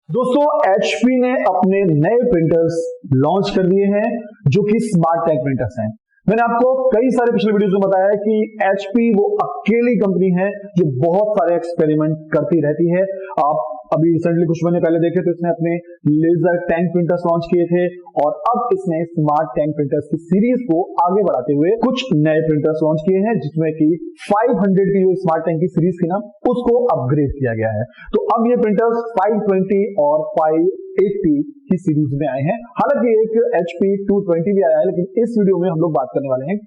दोस्तों एचपी ने अपने नए प्रिंटर्स लॉन्च कर दिए हैं जो कि स्मार्ट टैग प्रिंटर्स हैं। मैंने आपको कई सारे पिछले वीडियोस में बताया है कि एचपी वो अकेली कंपनी है जो बहुत सारे एक्सपेरिमेंट करती रहती है। आप अभी रिसेंटली कुछ महीने पहले देखे तो इसने अपने लेजर टैंक प्रिंटर्स लॉन्च किए थे और अब इसने स्मार्ट टैंक प्रिंटर्स की सीरीज को आगे बढ़ाते हुए कुछ नए प्रिंटर्स लॉन्च किए हैं जिसमें कि 500 की जो स्मार्ट टैंक की सीरीज थी ना उसको अपग्रेड किया गया है। तो अब ये प्रिंटर्स 520 और 580 की सीरीज में आए हैं। हालांकि एक HP 220 भी आया है, लेकिन इस वीडियो में हम लोग बात करने वाले हैं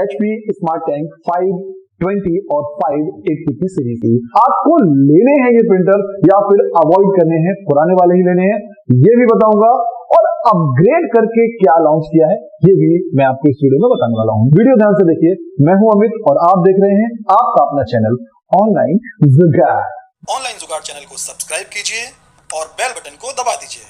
HP स्मार्ट टैंक 520 और 580 की सीरीज की। आपको लेने हैं ये प्रिंटर या फिर अवॉइड करने हैं, पुराने वाले ही लेने हैं, ये भी बताऊंगा। और अपग्रेड करके क्या लॉन्च किया है ये भी मैं आपको इस वीडियो में बताने वाला हूं। वीडियो ध्यान से देखिए। मैं हूं अमित और आप देख रहे हैं आपका अपना चैनल ऑनलाइन जुगाड़। ऑनलाइन जुगाड़ चैनल को सब्सक्राइब कीजिए और बेल बटन को दबा दीजिए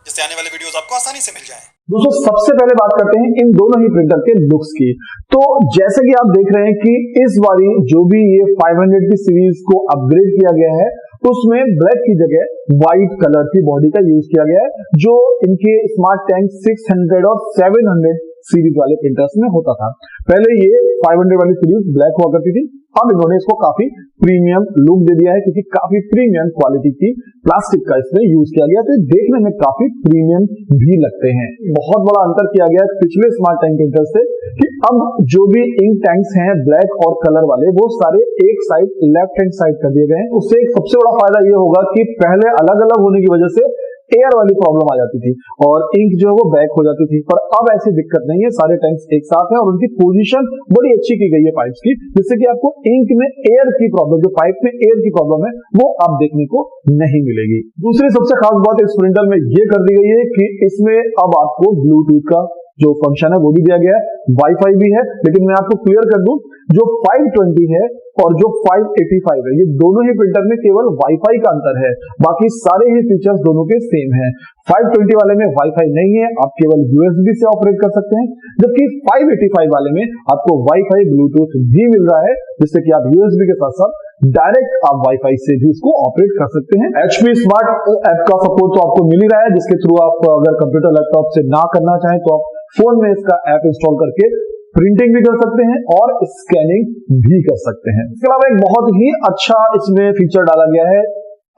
जिससे आने वाले वीडियोस आपको आसानी से मिल जाएं। दोस्तों सबसे पहले बात करते हैं इन दोनों ही प्रिंटर के लुक्स की। तो जैसे कि आप देख रहे हैं कि इस बारी जो भी ये 500 की सीरीज को अपग्रेड किया गया है उसमें ब्लैक की जगह व्हाइट कलर की बॉडी का यूज किया गया है जो इनके स्मार्ट टैंक 600 और 700 सीरीज वाले प्रिंटर्स में होता था। पहले ये 500 वाली सीरीज ब्लैक हुआ करती थी, अब इन्होंने इसको काफी प्रीमियम लुक दे दिया है क्योंकि काफी प्रीमियम क्वालिटी की प्लास्टिक का इसमें यूज किया गया तो देखने में काफी प्रीमियम भी लगते हैं। बहुत बड़ा अंतर किया गया है पिछले स्मार्ट टैंक प्रिंटर से कि अब जो भी इंक टैंक्स हैं ब्लैक और कलर वाले वो सारे एक साइड लेफ्ट हैंड साइड कर दिए गए हैं। उससे एक सबसे बड़ा फायदा ये होगा कि पहले अलग अलग होने की वजह से एयर वाली प्रॉब्लम आ जाती थी और इंक जो है वो बैक हो जाती थी, पर अब ऐसी दिक्कत नहीं है। सारे टैंक्स एक साथ हैं और उनकी पोजीशन बड़ी अच्छी की गई है पाइप्स की, जिससे कि आपको इंक में एयर की प्रॉब्लम, जो पाइप में एयर की प्रॉब्लम है वो अब देखने को नहीं मिलेगी। दूसरी सबसे खास बात इस प्रिंटर में ये कर दी गई है कि इसमें अब आपको ब्लूटूथ का जो फंक्शन है वो भी दिया गया है, वाईफाई भी है। लेकिन मैं आपको क्लियर कर दूं, जो 520 है और जो 585 है ये दोनों ही प्रिंटर में केवल वाईफाई का अंतर है, बाकी सारे ही फीचर्स दोनों के सेम हैं। 520 वाले में वाईफाई नहीं है, आप केवल यूएसबी से ऑपरेट कर सकते हैं, जबकि 585 वाले में आपको वाईफाई ब्लूटूथ भी मिल रहा है जिससे कि आप यूएसबी के साथ साथ डायरेक्ट आप वाईफाई से भी इसको ऑपरेट कर सकते हैं। HP स्मार्ट ऐप का सपोर्ट तो आपको मिल ही रहा है जिसके थ्रू आप अगर कंप्यूटर लैपटॉप से ना करना चाहें तो आप फोन में इसका ऐप इंस्टॉल करके प्रिंटिंग भी कर सकते हैं और स्कैनिंग भी कर सकते हैं। इसके अलावा एक बहुत ही अच्छा इसमें फीचर डाला गया है,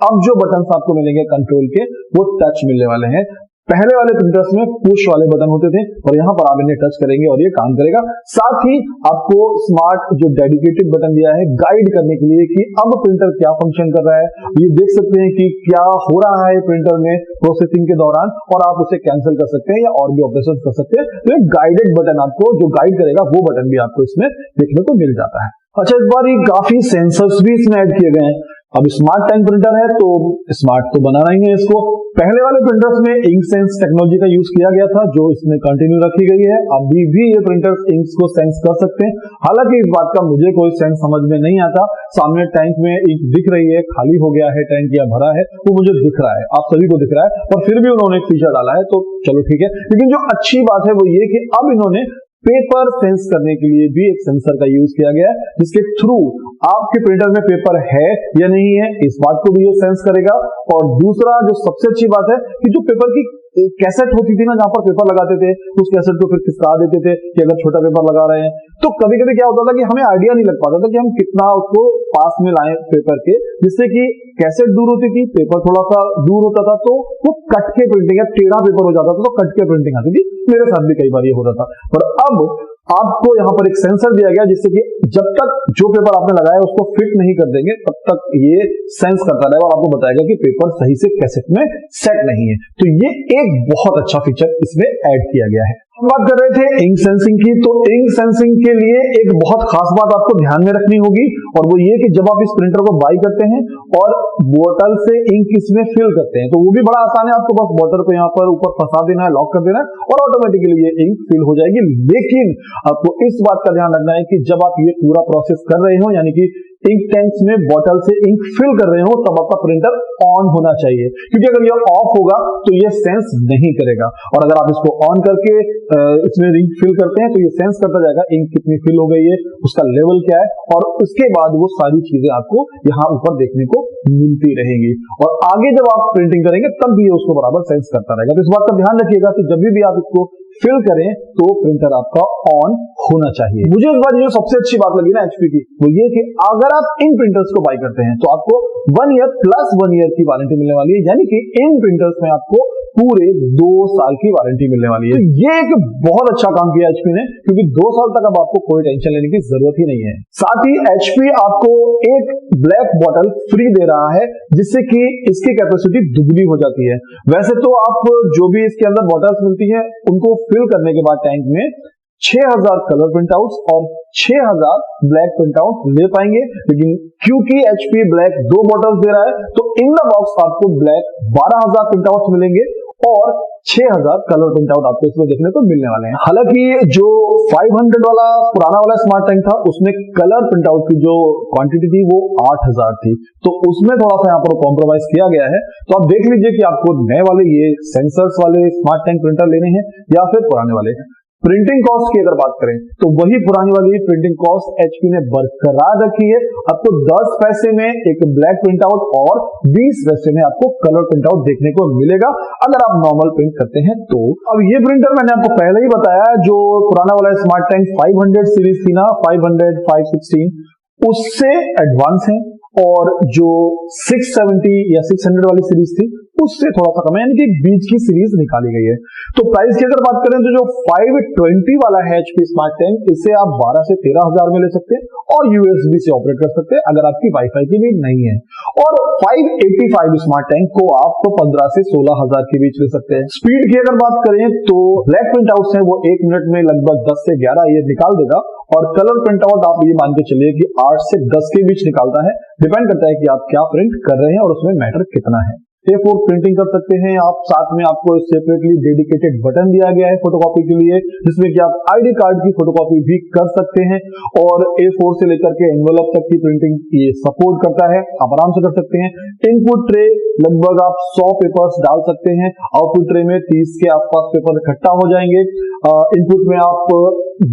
अब जो बटन्स आपको मिलेंगे कंट्रोल के वो टच मिलने वाले हैं। पहले वाले प्रिंटर्स में पुश वाले बटन होते थे और यहां पर आप इन्हें टच करेंगे और ये काम करेगा। साथ ही आपको स्मार्ट जो डेडिकेटेड बटन दिया है गाइड करने के लिए कि अब प्रिंटर क्या फंक्शन कर रहा है, ये देख सकते हैं कि क्या हो रहा है प्रिंटर में प्रोसेसिंग के दौरान और आप उसे कैंसिल कर सकते हैं या और भी ऑपरेशन कर सकते हैं। तो एक गाइडेड बटन आपको जो गाइड करेगा वो बटन भी आपको इसमें देखने को मिल जाता है। अच्छा, इस बार ये काफी सेंसर्स भी इसमें ऐड किए गए हैं। अब स्मार्ट टैंक प्रिंटर है तो स्मार्ट तो बनाना ही है इसको। पहले वाले प्रिंटर्स में इंक सेंस टेक्नोलॉजी का यूज किया गया था जो इसमें कंटिन्यू रखी गई है। अभी भी ये प्रिंटर्स इंक्स को सेंस कर सकते हैं, हालांकि इस बात का मुझे कोई सेंस समझ में नहीं आता। सामने टैंक में इंक दिख रही है, खाली हो गया है टैंक या भरा है वो मुझे दिख रहा है, आप सभी को दिख रहा है, और फिर भी उन्होंने एक फीचर डाला है तो चलो ठीक है। लेकिन जो अच्छी बात है वो ये कि अब इन्होंने पेपर सेंस करने के लिए भी एक सेंसर का यूज किया गया है जिसके थ्रू आपके प्रिंटर में पेपर है या नहीं है इस बात को भी ये सेंस करेगा। और दूसरा जो सबसे अच्छी बात है कि जो पेपर की कैसेट होती थी ना जहां पर पेपर लगाते थे उस कैसेट को फिर खिसका देते थे कि अगर छोटा पेपर लगा रहे हैं तो कभी कभी क्या होता था कि हमें आइडिया नहीं लग पाता था कि हम कितना उसको पास में लाएं पेपर के, जिससे कि कैसेट दूर होती थी, पेपर थोड़ा सा दूर होता था तो वो कट के प्रिंटिंग या टेढ़ा पेपर हो जाता था तो कट के प्रिंटिंग आती थी। मेरे साथ भी कई बार ये होता था, पर अब आपको यहां पर एक सेंसर दिया गया जिससे कि जब तक जो पेपर आपने लगाया उसको फिट नहीं कर देंगे तब तक ये सेंस करता रहेगा और आपको बताएगा कि पेपर सही से कैसेट में सेट नहीं है। तो ये एक बहुत अच्छा फीचर इसमें ऐड किया गया है। हम बात कर रहे थे इंक सेंसिंग की, तो इंक सेंसिंग के लिए एक बहुत खास बात आपको ध्यान में रखनी होगी और वो ये कि जब आप इस प्रिंटर को बाई करते हैं और बोतल से इंक इसमें फिल करते हैं तो वो भी बड़ा आसान है, आपको बस बोतल को यहाँ पर ऊपर फंसा देना है, लॉक कर देना है और ऑटोमेटिकली ये इंक फिल हो जाएगी। लेकिन आपको इस बात का ध्यान रखना है कि जब आप ये पूरा प्रोसेस कर रहे हो यानी कि इंक टैंक्स में बॉटल से इंक फिल कर रहे हो तब आपका प्रिंटर ऑन होना चाहिए, क्योंकि अगर ये ऑफ होगा तो ये सेंस नहीं करेगा। और अगर आप इसको ऑन करके इसमें इंक फिल करते हैं तो ये सेंस करता जाएगा इंक कितनी फिल हो गई है, उसका लेवल क्या है, और उसके बाद वो सारी चीजें आपको यहाँ ऊपर देखने को मिलती रहेंगी। और आगे जब आप प्रिंटिंग करेंगे तब भी ये उसको बराबर सेंस करता रहेगा। तो इस बात का ध्यान रखिएगा कि जब भी आप इसको फिल करें तो प्रिंटर आपका ऑन होना चाहिए। मुझे इस बार जो सबसे अच्छी बात लगी ना एचपी की, वो ये कि अगर आप इन प्रिंटर्स को बाय करते हैं तो आपको 1 ईयर प्लस 1 ईयर की वारंटी मिलने वाली है, यानी कि इन प्रिंटर्स में आपको पूरे 2 साल की वारंटी मिलने वाली है। तो ये एक बहुत अच्छा काम किया एचपी ने, क्योंकि 2 साल तक अब आपको कोई टेंशन लेने की जरूरत ही नहीं है। साथ ही एचपी आपको एक ब्लैक बॉटल फ्री दे रहा है, जिससे कि इसकी कैपेसिटी दुगनी हो जाती है। वैसे तो आप जो भी इसके अंदर बॉटल्स मिलती है उनको फिल करने के बाद टैंक में 6000 कलर प्रिंटआउट्स और 6000 ब्लैक प्रिंटआउट ले पाएंगे, लेकिन क्योंकि एचपी ब्लैक 2 बॉटल्स दे रहा है तो इन द बॉक्स आपको ब्लैक 12000 प्रिंटआउट्स मिलेंगे और 6000 कलर प्रिंटआउट आपको इसमें देखने को मिलने वाले हैं। हालांकि जो 500 वाला पुराना वाला स्मार्ट टैंक था उसमें कलर प्रिंटआउट की जो क्वांटिटी थी वो 8000 थी, तो उसमें थोड़ा सा यहाँ पर कॉम्प्रोमाइज किया गया है। तो आप देख लीजिए कि आपको नए वाले ये सेंसर्स वाले स्मार्ट टैंक प्रिंटर लेने हैं या फिर पुराने वाले। प्रिंटिंग कॉस्ट की अगर बात करें तो वही पुरानी वाली प्रिंटिंग कॉस्ट एचपी ने बरकरार रखी है। आपको 10 पैसे में एक ब्लैक प्रिंटआउट और 20 पैसे में आपको कलर प्रिंटआउट देखने को मिलेगा अगर आप नॉर्मल प्रिंट करते हैं तो। अब ये प्रिंटर मैंने आपको पहले ही बताया, जो पुराना वाला स्मार्ट टैंक 500 सीरीज थी ना, 500, 516, उससे एडवांस है, और जो 670 या 600 वाली सीरीज थी उससे थोड़ा सा कम है, यानी कि बीच की सीरीज निकाली गई है। तो प्राइस की अगर बात करें तो जो 520 वाला है एचपी स्मार्ट टैंक, इसे आप 12 से 13,000 में ले सकते हैं और यूएसबी से ऑपरेट कर सकते हैं अगर आपकी वाईफाई की नीड नहीं है। और 585 स्मार्ट टैंक को आप 15 से 16,000 के बीच ले सकते हैं। स्पीड की अगर बात करें तो ब्लैक प्रिंटआउट्स है वो 1 मिनट में लगभग 10 से 11 ये निकाल देगा, और कलर प्रिंटआउट आप ये मान के चलिए कि 8 से 10 के बीच निकालता है। डिपेंड करता है कि आप क्या प्रिंट कर रहे हैं और उसमें मैटर कितना है। A4 प्रिंटिंग कर सकते हैं आप, साथ में आपको सेपरेटली डेडिकेटेड बटन दिया गया है फोटोकॉपी के लिए, जिसमें कि आप आईडी कार्ड की फोटोकॉपी भी कर सकते हैं। और A4 से लेकर के एनवेलप तक की प्रिंटिंग ये सपोर्ट करता है, आप आराम से कर सकते हैं। इनपुट ट्रे लगभग आप 100 पेपर्स डाल सकते हैं, आउटपुट ट्रे में 30 के आसपास पेपर इकट्ठा हो जाएंगे। इनपुट में आप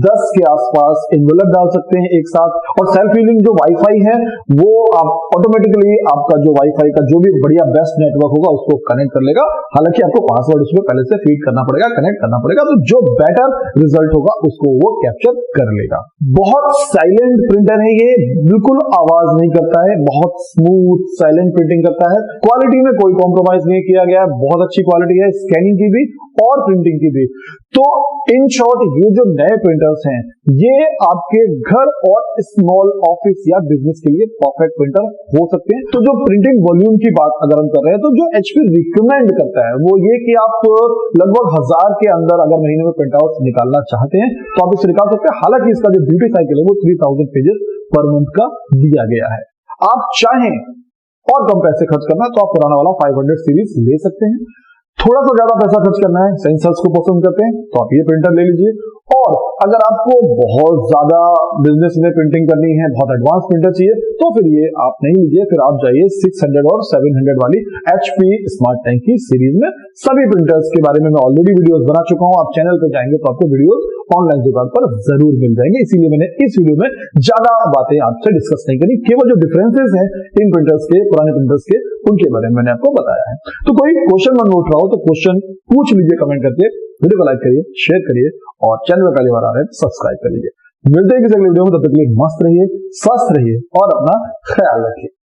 10 के आसपास एनवेलप डाल सकते हैं एक साथ। और सेल्फ हीलिंग जो वाईफाई है वो आप ऑटोमेटिकली आपका जो वाईफाई का जो भी बढ़िया बेस्ट नेटवर्क होगा उसको कनेक्ट कर लेगा। हालांकि आपको पासवर्ड उसमें पहले से फीड करना पड़ेगा, कनेक्ट करना पड़ेगा, तो जो बेटर रिजल्ट होगा उसको वो कैप्चर कर लेगा। बहुत साइलेंट प्रिंटर है ये, बिल्कुल आवाज नहीं करता है, बहुत स्मूथ साइलेंट प्रिंटिंग करता है। क्वालिटी में कोई कॉम्प्रोमाइज नहीं किया गया, बहुत अच्छी क्वालिटी है स्कैनिंग की भी और प्रिंटिंग की भी। तो इन शॉर्ट ये जो नए प्रिंटर्स हैं ये आपके घर और स्मॉल ऑफिस या बिजनेस के लिए परफेक्ट प्रिंटर हो सकते हैं। तो जो प्रिंटिंग वॉल्यूम की बात अगर हम कर रहे हैं तो जो एचपी रिकमेंड करता है वो ये कि आप लगभग 1000 के अंदर अगर महीने में प्रिंटआउट निकालना चाहते हैं तो आप इसे निकाल सकते हैं। हालांकि इसका जो ड्यूटी साइकिल है वो 3000 पेजेस पर मंथ का दिया गया है। आप चाहें और कम पैसे खर्च करना है तो आप पुराना वाला 500 सीरीज ले सकते हैं। थोड़ा सा ज्यादा पैसा खर्च करना है, सेंसर्स को पसंद करते हैं तो आप ये प्रिंटर ले लीजिए। और अगर आपको बहुत ज्यादा बिजनेस में प्रिंटिंग करनी है, बहुत एडवांस प्रिंटर चाहिए, तो फिर ये आप नहीं लीजिए, फिर आप जाइए 600 और 700 वाली एचपी स्मार्ट टैंक की सीरीज में। सभी प्रिंटर्स के बारे में मैं ऑलरेडी वीडियोस बना चुका हूं, आप चैनल पर जाएंगे तो आपको वीडियोस ऑनलाइन जुगाड़ पर जरूर मिल जाएंगे। इसीलिए मैंने इस वीडियो में ज्यादा बातें आपसे डिस्कस नहीं करी, केवल जो डिफरेंसेस हैं इन प्रिंटर्स के, पुराने प्रिंटर्स के, उनके बारे में मैंने आपको बताया है। तो कोई क्वेश्चन मन में उठ रहा हो तो क्वेश्चन पूछ लीजिए कमेंट करके, वीडियो को लाइक करिए, शेयर करिए और चैनल पर पहली बार आ रहे हैं तो सब्सक्राइब कर लीजिए। मिलते हैं किसी अगले वीडियो में, तब तक के लिए मस्त रहिए, स्वस्थ रहिए और अपना ख्याल रखिए।